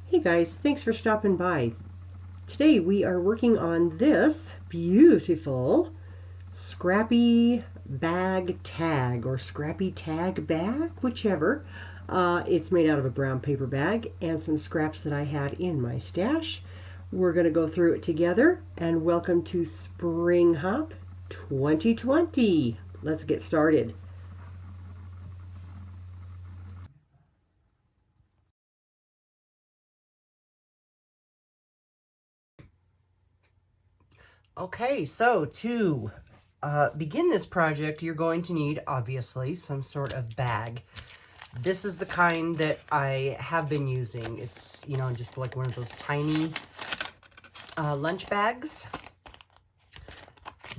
Hey guys, thanks for stopping by. Today we are working on this beautiful Scrappy Bag Tag or Scrappy Tag bag, whichever. It's made out of a brown paper bag and some scraps that I had in my stash. We're going to go through it together and welcome to Spring Hop 2020. Let's get started. Okay, so to begin this project, you're going to need, obviously, some sort of bag. This is the kind that I have been using. It's, just like one of those tiny lunch bags.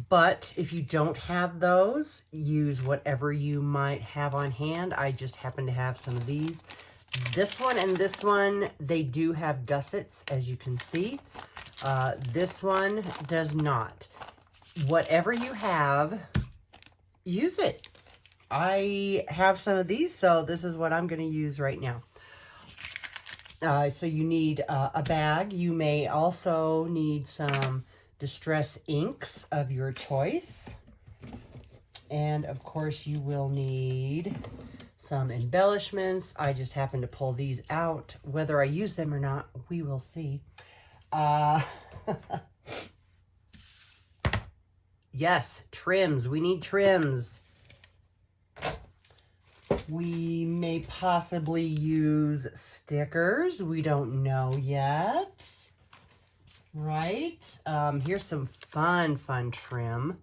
But if you don't have those, use whatever you might have on hand. I just happen to have some of these. This one and this one, they do have gussets, as you can see. This one does not. Whatever you have, use it. I have some of these, so this is what I'm going to use right now. So you need a bag. You may also need some distress inks of your choice. And of course you will need some embellishments. I just happen to pull these out. Whether I use them or not, we will see. Yes, trims. We need trims. We may possibly use stickers. We don't know yet. Right? Here's some fun trim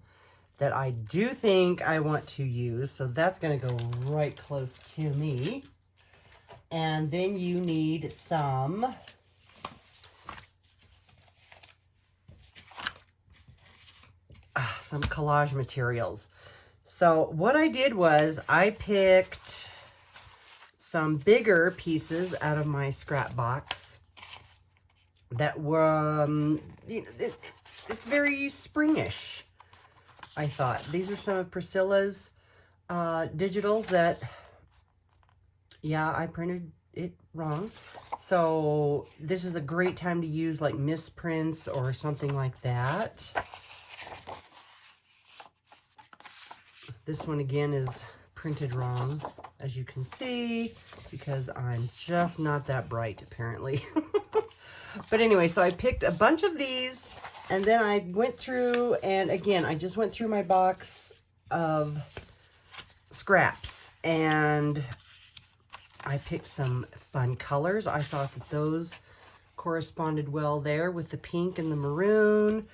that I do think I want to use. So that's going to go right close to me. And then you need some collage materials. So what I did was I picked some bigger pieces out of my scrap box that were, it's very springish, I thought. These are some of Priscilla's digitals that, yeah, I printed it wrong. So this is a great time to use like misprints or something like that. This one again is printed wrong, as you can see, because I'm just not that bright, apparently. But anyway, so I picked a bunch of these, and then I went through, and again, I just went through my box of scraps, and I picked some fun colors. I thought that those corresponded well there with the pink and the maroon.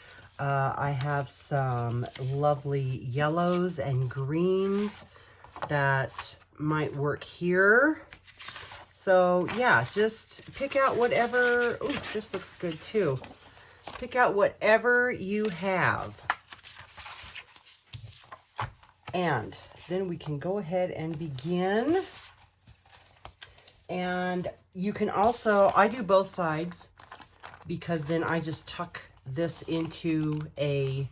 I have some lovely yellows and greens that might work here. So yeah, just pick out whatever. Ooh, this looks good too. Pick out whatever you have. And then we can go ahead and begin. And you can also, I do both sides because then I just tuck this into a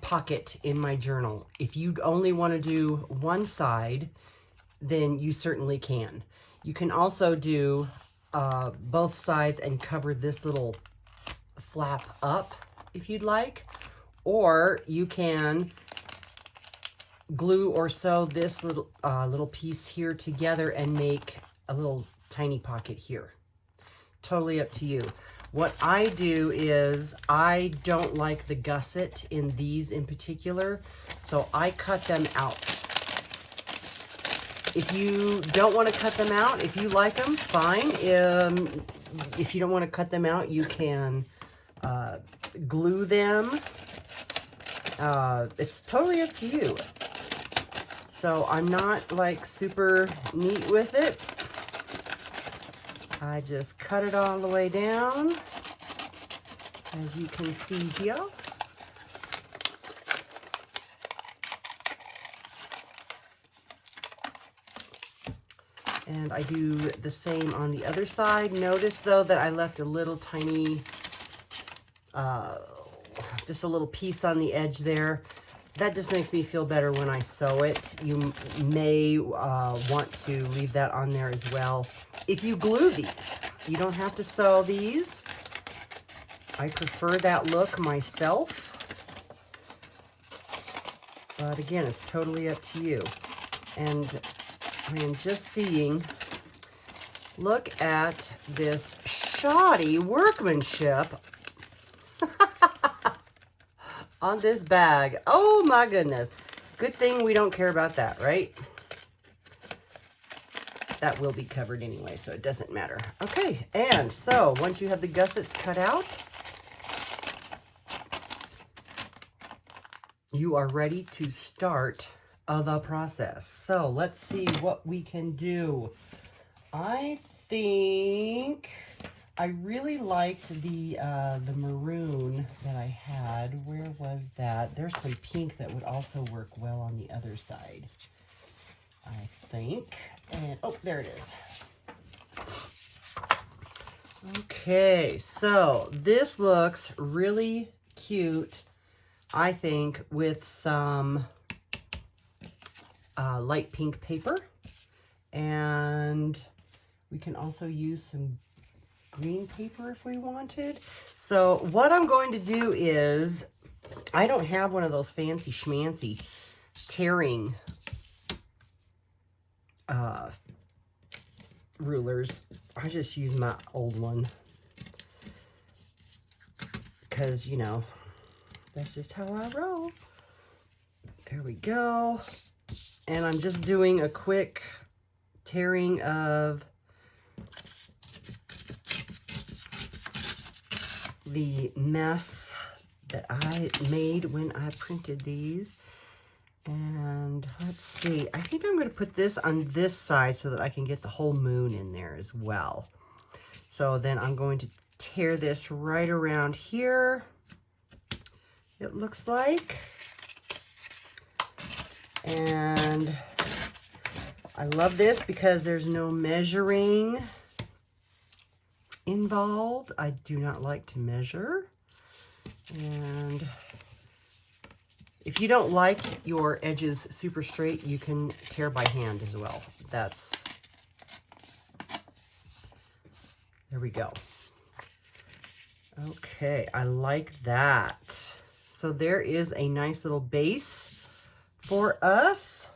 pocket in my journal. If you only want to do one side, then you certainly can. You can also do both sides and cover this little flap up if you'd like, or you can glue or sew this little piece here together and make a little tiny pocket here. Totally up to you. What I do is I don't like the gusset in these in particular, so I cut them out. If you don't want to cut them out, if you like them, fine. If you don't want to cut them out, you can glue them. It's totally up to you. So I'm not like super neat with it. I just cut it all the way down, as you can see here. And I do the same on the other side. Notice though that I left a little tiny, just a little piece on the edge there. that just makes me feel better when I sew it. You may want to leave that on there as well. If you glue these, you don't have to sew these. I prefer that look myself. But again, it's totally up to you. And I am just seeing, look at this shoddy workmanship on this bag. Oh my goodness. Good thing we don't care about that, right? That will be covered anyway, so it doesn't matter. Okay, and so once you have the gussets cut out, you are ready to start the process. So let's see what we can do. I think I really liked the maroon that I had. Where was that? There's some pink that would also work well on the other side, I think. And oh, there it is. Okay, so this looks really cute, I think, with some light pink paper. And we can also use some green paper if we wanted. So what I'm going to do is, I don't have one of those fancy schmancy tearing rulers. I just use my old one because, you know, that's just how I roll. There we go. And I'm just doing a quick tearing of the mess that I made when I printed these. And let's see, I think I'm going to put this on this side so that I can get the whole moon in there as well. So then I'm going to tear this right around here, it looks like. And I love this because there's no measuring involved. I do not like to measure. And if you don't like your edges super straight, you can tear by hand as well. There we go. Okay, I like that. So there is a nice little base for us.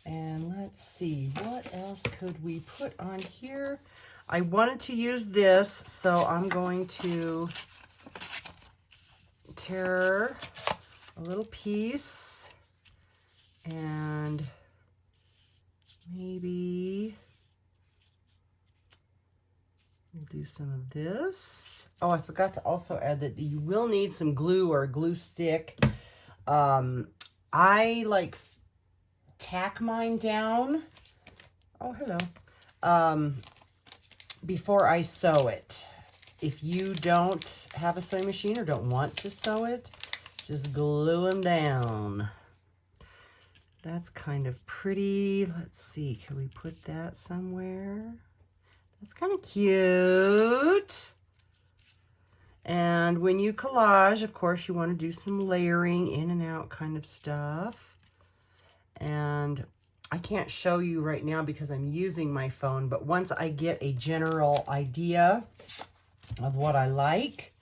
And let's see, what else could we put on here? I wanted to use this, so I'm going to tear a little piece and maybe we'll do some of this. Oh, I forgot to also add that you will need some glue or a glue stick. I like tack mine down. Oh, hello. Before I sew it. If you don't have a sewing machine or don't want to sew it, just glue them down. That's kind of pretty. Let's see, can we put that somewhere? That's kind of cute. And when you collage, of course, you want to do some layering in and out kind of stuff. And I can't show you right now because I'm using my phone, but once I get a general idea of what I like,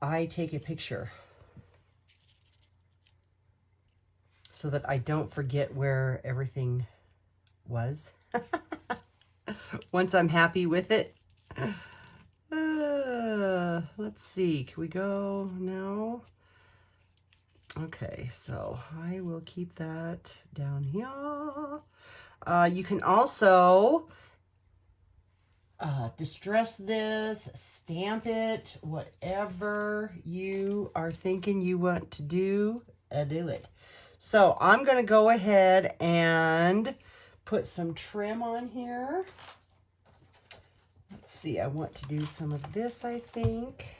I take a picture so that I don't forget where everything was. Once I'm happy with it. Let's see, can we go now? Okay, so I will keep that down here. You can also distress this, stamp it, whatever you are thinking you want to do, do it. So I'm going to go ahead and put some trim on here. Let's see, I want to do some of this, I think.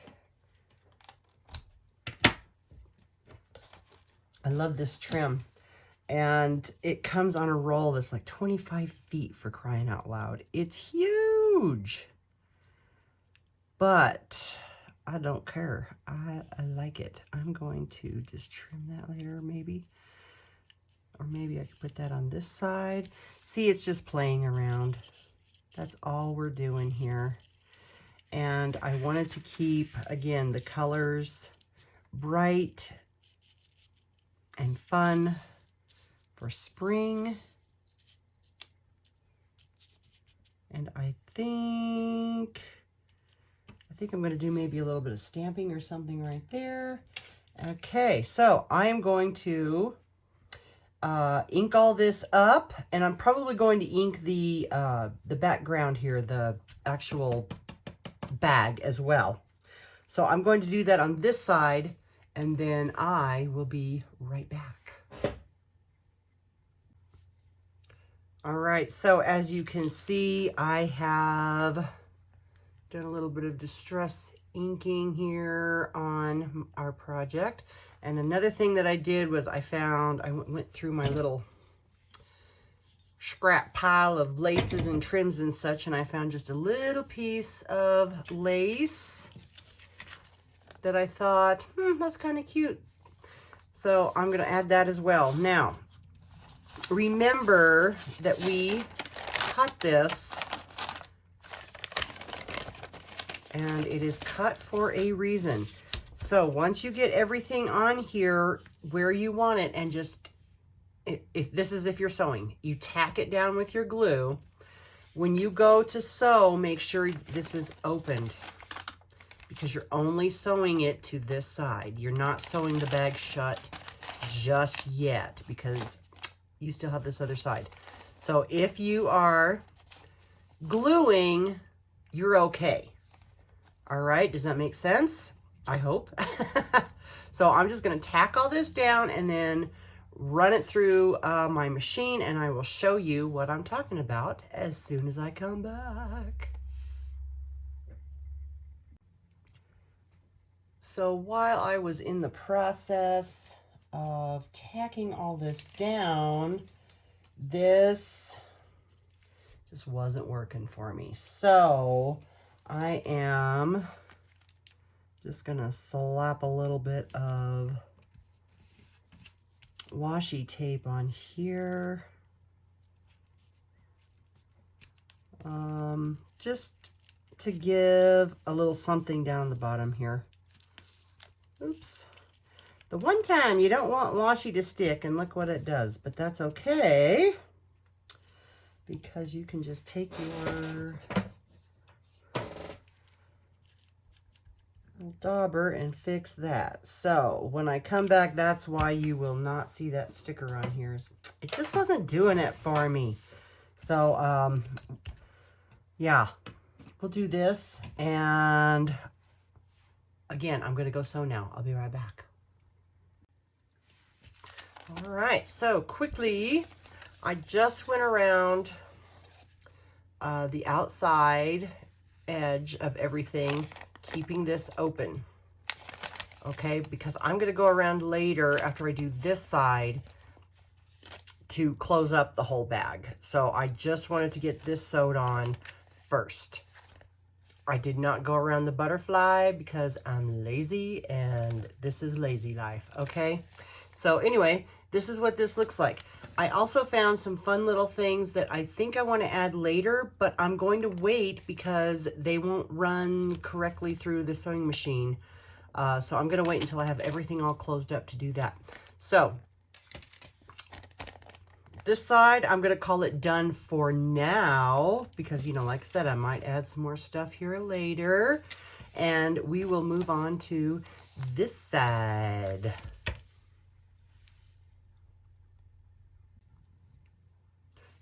I love this trim. And it comes on a roll that's like 25 feet, for crying out loud. It's huge. But I don't care. I like it. I'm going to just trim that later maybe. Or maybe I could put that on this side. See, it's just playing around. That's all we're doing here. And I wanted to keep, again, the colors bright and fun for spring. And I think I'm going to do maybe a little bit of stamping or something right there. Okay, so I am going to ink all this up, and I'm probably going to ink the background here, the actual bag as well. So I'm going to do that on this side, and then I will be right back. All right, so as you can see, I have done a little bit of distress inking here on our project. And another thing that I did was I went through my little scrap pile of laces and trims and such, and I found just a little piece of lace that I thought, that's kind of cute. So I'm going to add that as well. Now, remember that we cut this, and it is cut for a reason. So once you get everything on here where you want it, and just, if you're sewing, you tack it down with your glue. When you go to sew, make sure this is opened, because you're only sewing it to this side. You're not sewing the bag shut just yet, because you still have this other side. So if you are gluing, you're okay. All right, does that make sense? I hope. So I'm just gonna tack all this down and then run it through my machine, and I will show you what I'm talking about as soon as I come back. So while I was in the process of tacking all this down, this just wasn't working for me. So I am just gonna slap a little bit of washi tape on here. Just to give a little something down the bottom here. Oops. The one time you don't want washi to stick, and look what it does, but that's okay, because you can just take your little dauber and fix that. So when I come back, that's why you will not see that sticker on here. It just wasn't doing it for me. So yeah, we'll do this, and again, I'm gonna go sew now. I'll be right back. All right, so quickly, I just went around the outside edge of everything, keeping this open, okay? Because I'm gonna go around later after I do this side to close up the whole bag. So I just wanted to get this sewed on first. I did not go around the butterfly because I'm lazy, and this is lazy life, okay? So anyway, this is what this looks like. I also found some fun little things that I think I want to add later, but I'm going to wait because they won't run correctly through the sewing machine. So I'm going to wait until I have everything all closed up to do that. So this side, I'm going to call it done for now, because, you know, like I said, I might add some more stuff here later, and we will move on to this side.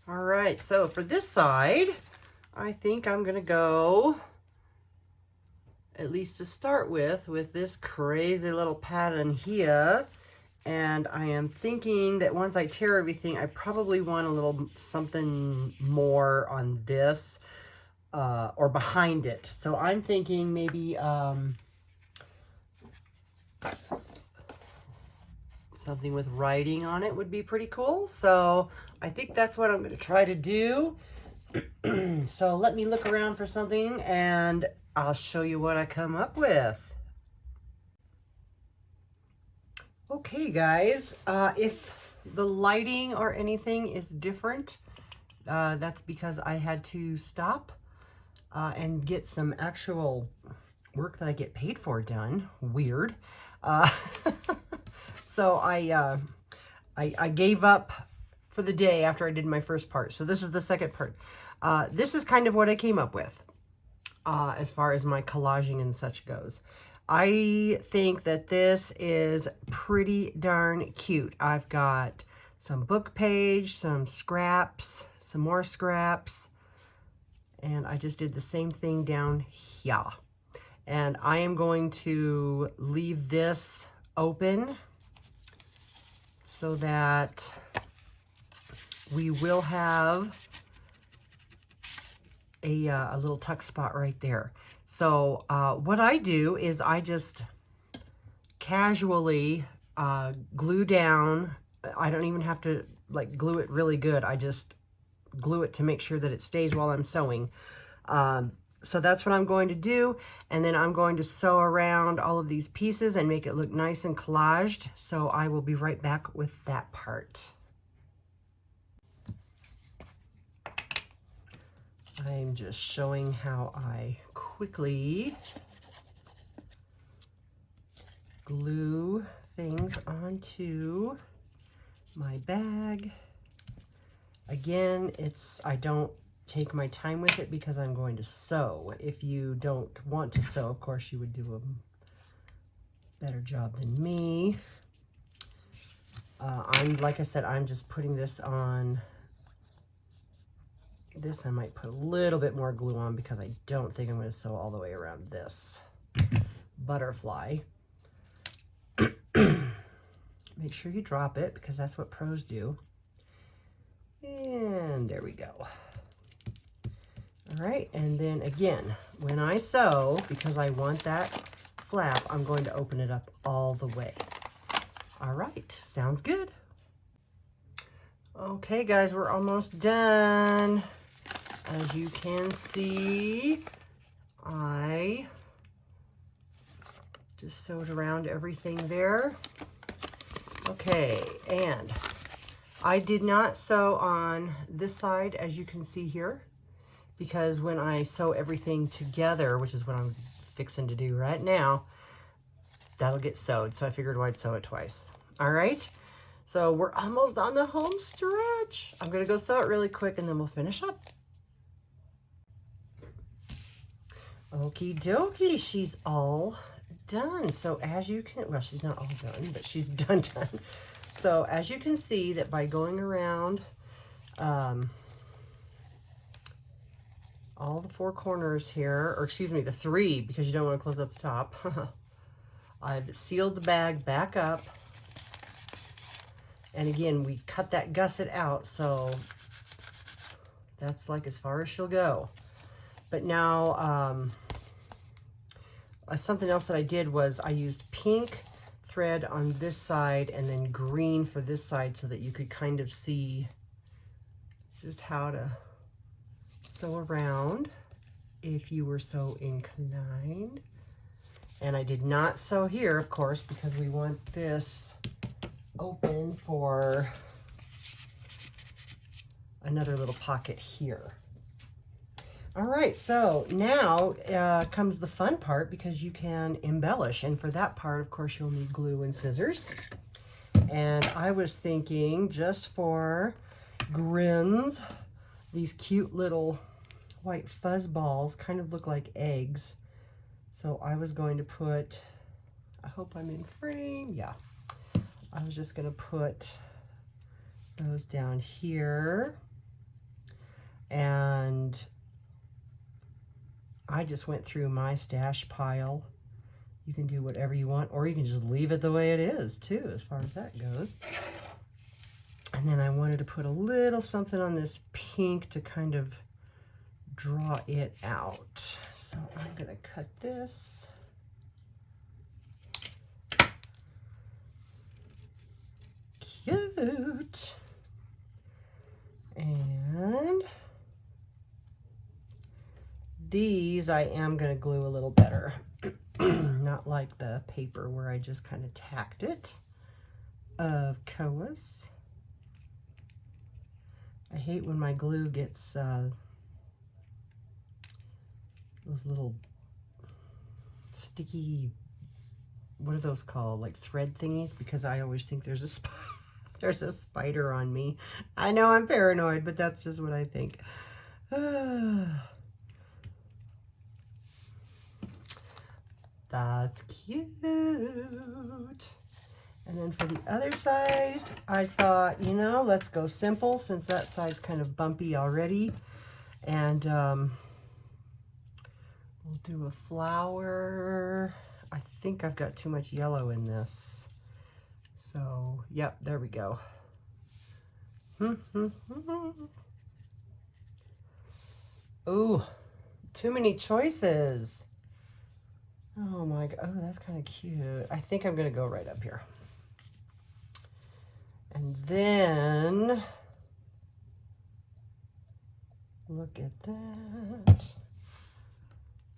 All right, so for this side, I think I'm gonna go, at least to start with this crazy little pattern here. And I am thinking that once I tear everything, I probably want a little something more on this or behind it. So I'm thinking maybe something with writing on it would be pretty cool. So I think that's what I'm going to try to do. So let me look around for something, and I'll show you what I come up with. Okay, guys, if the lighting or anything is different, that's because I had to stop and get some actual work that I get paid for done. Weird. So I gave up for the day after I did my first part. So this is the second part. This is kind of what I came up with as far as my collaging and such goes. I think that this is pretty darn cute. I've got some book page, some scraps, some more scraps, and I just did the same thing down here. And I am going to leave this open so that we will have a little tuck spot right there. So what I do is I just casually glue down. I don't even have to like glue it really good. I just glue it to make sure that it stays while I'm sewing. So that's what I'm going to do. And then I'm going to sew around all of these pieces and make it look nice and collaged. So I will be right back with that part. I'm just showing how I quickly glue things onto my bag. Again, I don't take my time with it because I'm going to sew. If you don't want to sew, of course, you would do a better job than me. Like I said, I'm just putting this on. This I might put a little bit more glue on because I don't think I'm going to sew all the way around this butterfly. Make sure you drop it because that's what pros do. And there we go. All right, and then again, when I sew, because I want that flap, I'm going to open it up all the way. All right, sounds good. Okay, guys, we're almost done. As you can see, I just sewed around everything there. Okay, and I did not sew on this side, as you can see here, because when I sew everything together, which is what I'm fixing to do right now, that'll get sewed. So I figured I'd sew it twice. All right, so we're almost on the home stretch. I'm gonna go sew it really quick and then we'll finish up. Okie dokie, she's all done. So as you can, well, she's not all done, but she's done. So as you can see that by going around all the four corners here, or excuse me, the three, because you don't want to close up the top. I've sealed the bag back up. And again, we cut that gusset out, so that's like as far as she'll go. But now, something else that I did was I used pink thread on this side and then green for this side so that you could kind of see just how to sew around if you were so inclined. And I did not sew here, of course, because we want this open for another little pocket here. All right, so now comes the fun part, because you can embellish, and for that part, of course, you'll need glue and scissors. And I was thinking, just for grins, these cute little white fuzz balls kind of look like eggs. So I was going to put, I hope I'm in frame, yeah. I was just gonna put those down here, and I just went through my stash pile. You can do whatever you want, or you can just leave it the way it is too, as far as that goes. And then I wanted to put a little something on this pink to kind of draw it out. So I'm gonna cut this. Cute. And these I am going to glue a little better. Not like the paper where I just kind of tacked it. of Koa's. I hate when my glue gets those little sticky, what are those called? Like thread thingies, because I always think there's a there's a spider on me. I know I'm paranoid, but that's just what I think. That's cute. And then for the other side, I thought, you know, let's go simple since that side's kind of bumpy already. And we'll do a flower. I think I've got too much yellow in this. So, yep, there we go. Ooh, too many choices. Oh my God, oh, that's kind of cute. I think I'm gonna go right up here. And then, look at that.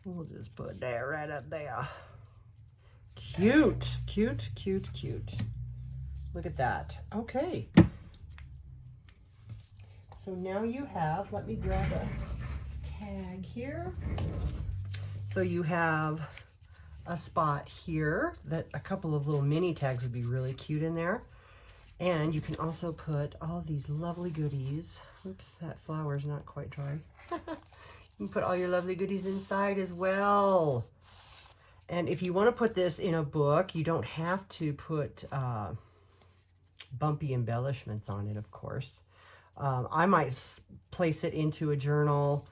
We'll just put that right up there. Cute, cute, cute, cute. Look at that. Okay. So now you have, let me grab a tag here. So you have a spot here that a couple of little mini tags would be really cute in there. And you can also put all these lovely goodies. Oops, that flower's not quite dry. You can put all your lovely goodies inside as well. And if you want to put this in a book, you don't have to put bumpy embellishments on it, of course. I might place it into a journal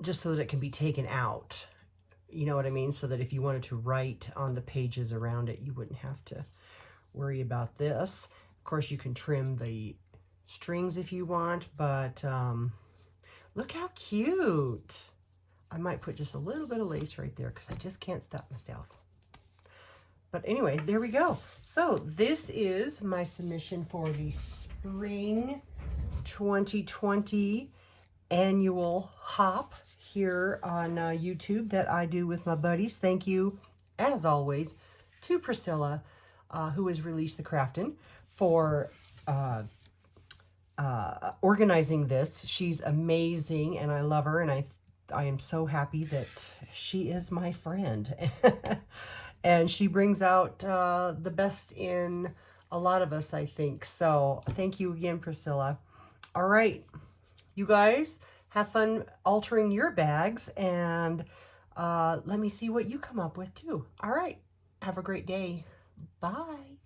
just so that it can be taken out. You know what I mean? So that if you wanted to write on the pages around it, you wouldn't have to worry about this. Of course, you can trim the strings if you want, but look how cute. I might put just a little bit of lace right there because I just can't stop myself. But anyway, there we go. So this is my submission for the Spring 2020 annual hop here on YouTube that I do with my buddies. Thank you, as always, to Priscilla, who has released the Craftin', for organizing this. She's amazing, and I love her, and I am so happy that she is my friend. And she brings out the best in a lot of us, I think. So thank you again, Priscilla. All right, you guys, have fun altering your bags, and let me see what you come up with too. All right, have a great day. Bye.